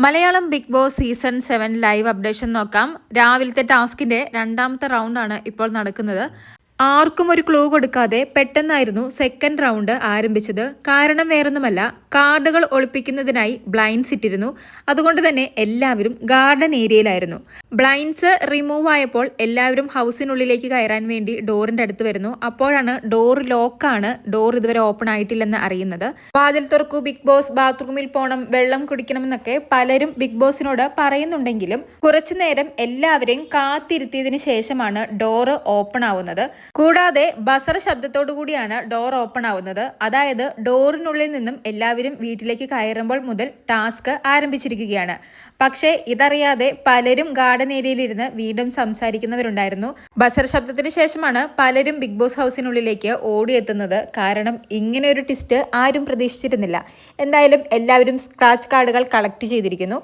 Malayalam Bigg Boss season 7 live updation നോക്കാം. രാവിലത്തെ ടാസ്കിന്റെ രണ്ടാമത്തെ റൗണ്ടാണ് ഇപ്പോൾ നടക്കുന്നത്. ആർക്കും ഒരു ക്ലൂ കൊടുക്കാതെ പെട്ടെന്നായിരുന്നു സെക്കൻഡ് റൗണ്ട് ആരംഭിച്ചത്. കാരണം വേറൊന്നുമല്ല, കാർഡുകൾ ഒളിപ്പിക്കുന്നതിനായി ബ്ലൈൻഡ്സ് ഇട്ടിരുന്നു. അതുകൊണ്ട് തന്നെ എല്ലാവരും ഗാർഡൻ ഏരിയയിലായിരുന്നു. ബ്ലൈൻഡ്സ് റിമൂവ് ആയപ്പോൾ എല്ലാവരും ഹൗസിനുള്ളിലേക്ക് കയറാൻ വേണ്ടി ഡോറിന്റെ അടുത്ത് വരുന്നു. അപ്പോഴാണ് ഡോർ ലോക്കാണ്, ഡോർ ഇതുവരെ ഓപ്പൺ ആയിട്ടില്ലെന്ന് അറിയുന്നത്. വാതിൽ തുറക്കൂ ബിഗ് ബോസ്, ബാത്റൂമിൽ പോകണം, വെള്ളം കുടിക്കണമെന്നൊക്കെ പലരും ബിഗ് ബോസിനോട് പറയുന്നുണ്ടെങ്കിലും കുറച്ചു നേരം എല്ലാവരെയും കാത്തിരുത്തിയതിനു ശേഷമാണ് ഡോർ ഓപ്പൺ ആവുന്നത്. കൂടാതെ ബസർ ശബ്ദത്തോടു കൂടിയാണ് ഡോർ ഓപ്പൺ ആവുന്നത്. അതായത് ഡോറിനുള്ളിൽ നിന്നും എല്ലാവരും വീട്ടിലേക്ക് കയറുമ്പോൾ മുതൽ ടാസ്ക് ആരംഭിച്ചിരിക്കുകയാണ്. പക്ഷേ ഇതറിയാതെ പലരും ഗാർഡൻ ഏരിയയിലിരുന്ന് വീണ്ടും സംസാരിക്കുന്നവരുണ്ടായിരുന്നു. ബസർ ശബ്ദത്തിന് ശേഷമാണ് പലരും ബിഗ് ബോസ് ഹൗസിനുള്ളിലേക്ക് ഓടിയെത്തുന്നത്. കാരണം ഇങ്ങനെ ഒരു ട്വിസ്റ്റ് ആരും പ്രതീക്ഷിച്ചിരുന്നില്ല. എന്തായാലും എല്ലാവരും സ്ക്രാച്ച് കാർഡുകൾ കളക്ട് ചെയ്തിരിക്കുന്നു.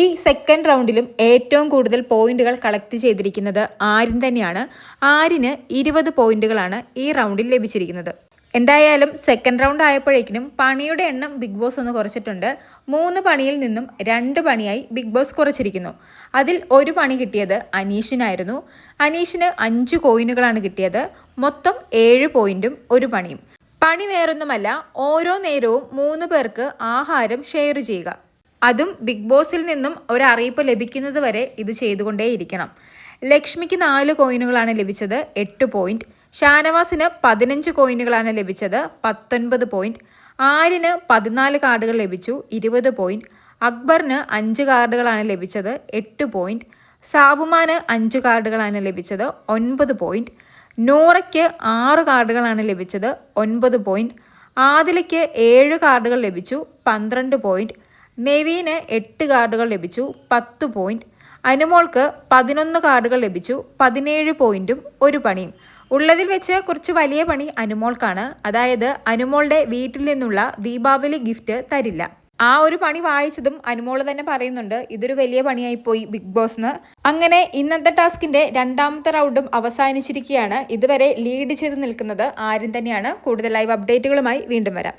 ഈ സെക്കൻഡ് റൗണ്ടിലും ഏറ്റവും കൂടുതൽ പോയിന്റുകൾ കളക്ട് ചെയ്തിരിക്കുന്നത് ആര്യൻ തന്നെയാണ്. ആര്യന് 20 പോയിന്റുകളാണ് ഈ റൗണ്ടിൽ ലഭിച്ചിരിക്കുന്നത്. എന്തായാലും സെക്കൻഡ് റൗണ്ട് ആയപ്പോഴേക്കും പണിയുടെ എണ്ണം ബിഗ് ബോസ് ഒന്ന് കുറച്ചിട്ടുണ്ട്. 3 പണിയിൽ നിന്നും 2 പണിയായി ബിഗ് ബോസ് കുറച്ചിരിക്കുന്നു. അതിൽ ഒരു പണി കിട്ടിയത് അനീഷിനായിരുന്നു. അനീഷിന് 5 കോയിനുകളാണ് കിട്ടിയത്. മൊത്തം 7 പോയിന്റും ഒരു പണിയും. പണി വേറൊന്നുമല്ല, ഓരോ നേരവും 3 പേർക്ക് ആഹാരം ഷെയർ ചെയ്യുക. അതും ബിഗ് ബോസിൽ നിന്നും ഒരറിയിപ്പ് ലഭിക്കുന്നത് വരെ ഇത് ചെയ്തുകൊണ്ടേയിരിക്കണം. ലക്ഷ്മിക്ക് 4 കോയിനുകളാണ് ലഭിച്ചത്, 8 പോയിന്റ്. ഷാനവാസിന് 15 കോയിനുകളാണ് ലഭിച്ചത്, 19 പോയിന്റ്. ആര്യന് 14 കാർഡുകൾ ലഭിച്ചു, 20 പോയിന്റ്. അക്ബറിന് 5 കാർഡുകളാണ് ലഭിച്ചത്, 8 പോയിന്റ്. സാബുമാന് 5 കാർഡുകളാണ് ലഭിച്ചത്, 9 പോയിന്റ്. നൂറയ്ക്ക് 6 കാർഡുകളാണ് ലഭിച്ചത്, 9 പോയിന്റ്. ആദിലയ്ക്ക് 7 കാർഡുകൾ ലഭിച്ചു, 12 പോയിന്റ്. നെവീന് 8 കാർഡുകൾ ലഭിച്ചു, 10 പോയിന്റ്. അനുമോൾക്ക് 11 കാർഡുകൾ ലഭിച്ചു, 17 പോയിന്റും ഒരു പണിയും. ഉള്ളതിൽ വെച്ച് കുറച്ച് വലിയ പണി അനുമോൾക്കാണ്. അതായത് അനുമോളുടെ വീട്ടിൽ നിന്നുള്ള ദീപാവലി ഗിഫ്റ്റ് തരില്ല. ആ ഒരു പണി വായിച്ചതും അനുമോൾ തന്നെ പറയുന്നുണ്ട്, ഇതൊരു വലിയ പണിയായി പോയി ബിഗ് ബോസ്ന്ന്. അങ്ങനെ ഇന്നത്തെ ടാസ്കിന്റെ രണ്ടാമത്തെ റൗണ്ടും അവസാനിച്ചിരിക്കുകയാണ്. ഇതുവരെ ലീഡ് ചെയ്ത് നിൽക്കുന്നത് ആര്യൻ തന്നെയാണ്. കൂടുതൽ ലൈവ് അപ്ഡേറ്റുകളുമായി വീണ്ടും വരാം.